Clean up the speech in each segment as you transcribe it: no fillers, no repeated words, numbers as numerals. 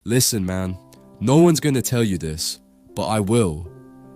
Listen, man, no one's gonna tell you this, but I will.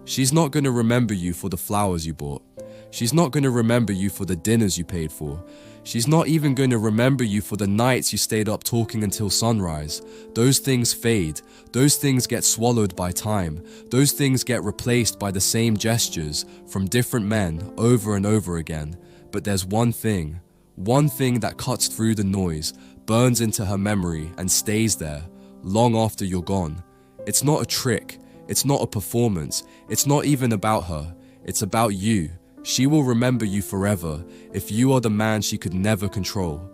She's not gonna remember you for the flowers you bought. She's not gonna remember you for the dinners you paid for. She's not even gonna remember you for the nights you stayed up talking until sunrise. Those things fade. Those things get swallowed by time. Those things get replaced by the same gestures from different men over and over again. But there's one thing that cuts through the noise, burns into her memory and stays there long after you're gone. It's not a trick. It's not a performance. It's not even about her. It's about you. She will remember you forever if you are the man she could never control.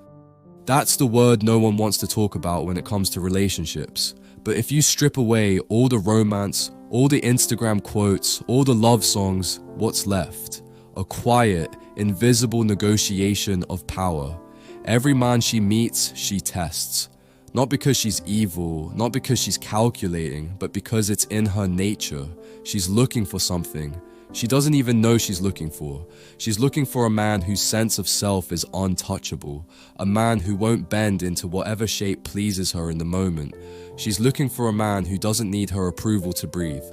That's the word no one wants to talk about when it comes to relationships. But if you strip away all the romance, all the Instagram quotes, all the love songs, what's left? A quiet, invisible negotiation of power. Every man she meets, she tests. Not because she's evil, not because she's calculating, but because it's in her nature. She's looking for something she doesn't even know she's looking for. She's looking for a man whose sense of self is untouchable, a man who won't bend into whatever shape pleases her in the moment. She's looking for a man who doesn't need her approval to breathe.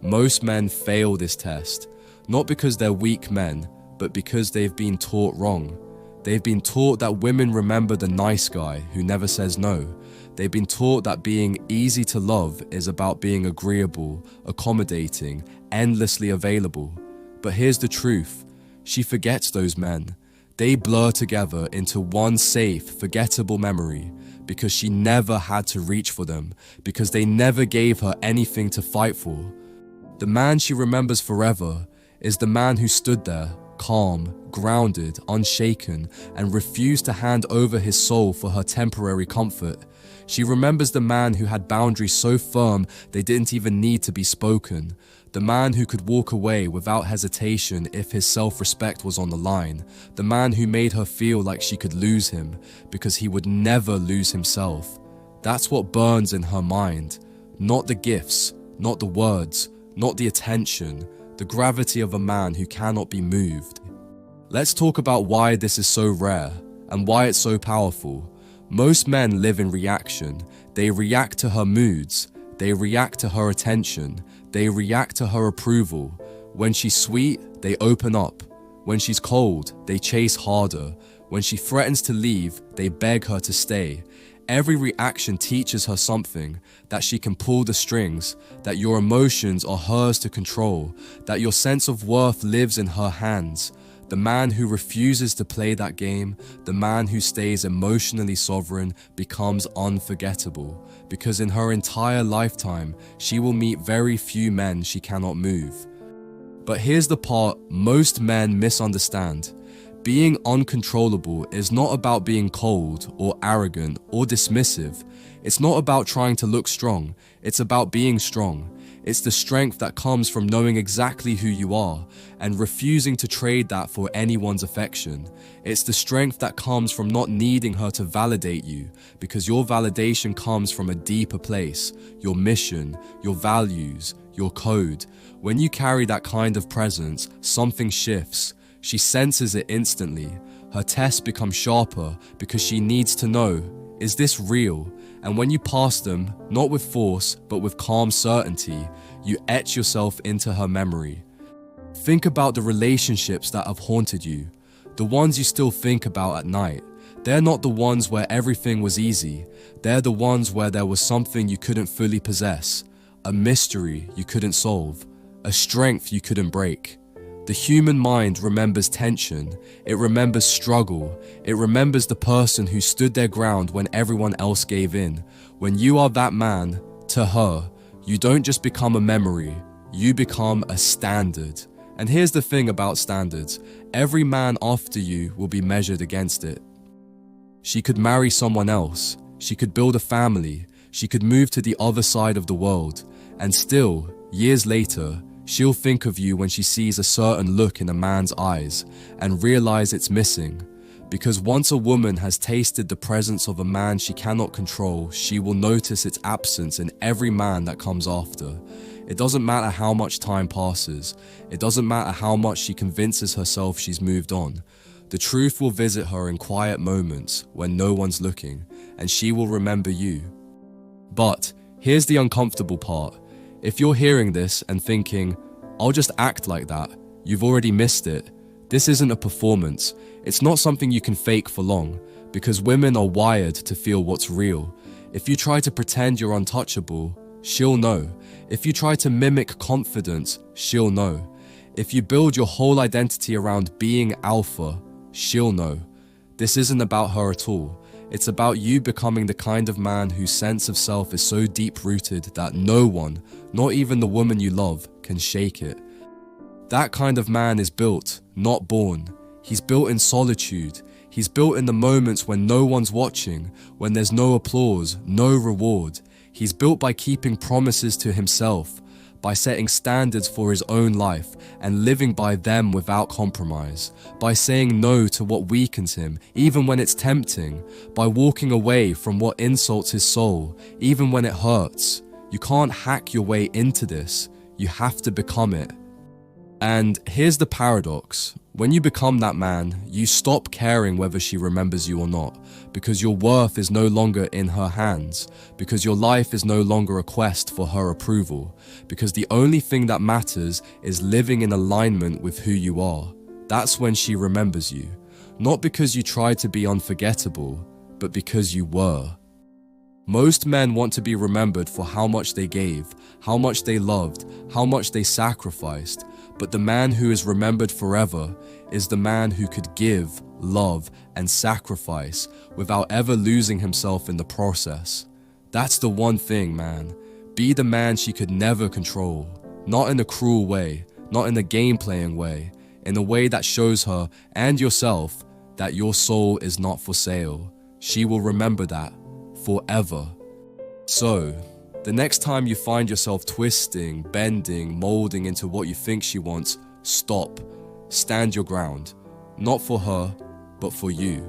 Most men fail this test, not because they're weak men, but because they've been taught wrong. They've been taught that women remember the nice guy who never says no. They've been taught that being easy to love is about being agreeable, accommodating, endlessly available. But here's the truth. She forgets those men. They blur together into one safe, forgettable memory because she never had to reach for them, because they never gave her anything to fight for. The man she remembers forever is the man who stood there, calm, grounded, unshaken, and refused to hand over his soul for her temporary comfort. She remembers the man who had boundaries so firm they didn't even need to be spoken. The man who could walk away without hesitation if his self-respect was on the line. The man who made her feel like she could lose him because he would never lose himself. That's what burns in her mind. Not the gifts, not the words, not the attention, the gravity of a man who cannot be moved. Let's talk about why this is so rare and why it's so powerful. Most men live in reaction. They react to her moods. They react to her attention. They react to her approval. When she's sweet, they open up. When she's cold, they chase harder. When she threatens to leave, they beg her to stay. Every reaction teaches her something, that she can pull the strings, that your emotions are hers to control, that your sense of worth lives in her hands. The man who refuses to play that game, the man who stays emotionally sovereign, becomes unforgettable, because in her entire lifetime, she will meet very few men she cannot move. But here's the part most men misunderstand. Being uncontrollable is not about being cold or arrogant or dismissive. It's not about trying to look strong. It's about being strong. It's the strength that comes from knowing exactly who you are and refusing to trade that for anyone's affection. It's the strength that comes from not needing her to validate you, because your validation comes from a deeper place, your mission, your values, your code. When you carry that kind of presence, something shifts. She senses it instantly. Her tests become sharper because she needs to know, is this real? And when you pass them, not with force, but with calm certainty, you etch yourself into her memory. Think about the relationships that have haunted you, the ones you still think about at night. They're not the ones where everything was easy. They're the ones where there was something you couldn't fully possess, a mystery you couldn't solve, a strength you couldn't break. The human mind remembers tension, it remembers struggle, it remembers the person who stood their ground when everyone else gave in. When you are that man, to her, you don't just become a memory, you become a standard. And here's the thing about standards, every man after you will be measured against it. She could marry someone else, she could build a family, she could move to the other side of the world, and still, years later, she'll think of you when she sees a certain look in a man's eyes and realize it's missing. Because once a woman has tasted the presence of a man she cannot control, she will notice its absence in every man that comes after. It doesn't matter how much time passes. It doesn't matter how much she convinces herself she's moved on. The truth will visit her in quiet moments when no one's looking, and she will remember you. But Here's the uncomfortable part. If you're hearing this and thinking, I'll just act like that, you've already missed it. This isn't a performance. It's not something you can fake for long, because women are wired to feel what's real. If you try to pretend you're untouchable, she'll know. If you try to mimic confidence, she'll know. If you build your whole identity around being alpha, she'll know. This isn't about her at all. It's about you becoming the kind of man whose sense of self is so deep-rooted that no one, not even the woman you love, can shake it. That kind of man is built, not born. He's built in solitude. He's built in the moments when no one's watching, when there's no applause, no reward. He's built by keeping promises to himself, by setting standards for his own life and living by them without compromise, by saying no to what weakens him, even when it's tempting, by walking away from what insults his soul, even when it hurts. You can't hack your way into this. You have to become it. And here's the paradox. When you become that man, you stop caring whether she remembers you or not, because your worth is no longer in her hands, because your life is no longer a quest for her approval, because the only thing that matters is living in alignment with who you are. That's when she remembers you, not because you tried to be unforgettable, but because you were. Most men want to be remembered for how much they gave, how much they loved, how much they sacrificed, but the man who is remembered forever is the man who could give, love, and sacrifice without ever losing himself in the process. That's the one thing, man. Be the man she could never control. Not in a cruel way, not in a game-playing way, in a way that shows her and yourself that your soul is not for sale. She will remember that forever. So, the next time you find yourself twisting, bending, molding into what you think she wants, stop. Stand your ground. Not for her, but for you.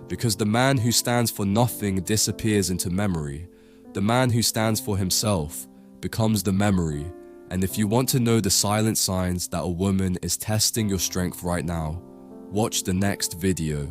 Because the man who stands for nothing disappears into memory. The man who stands for himself becomes the memory. And if you want to know the silent signs that a woman is testing your strength right now, watch the next video.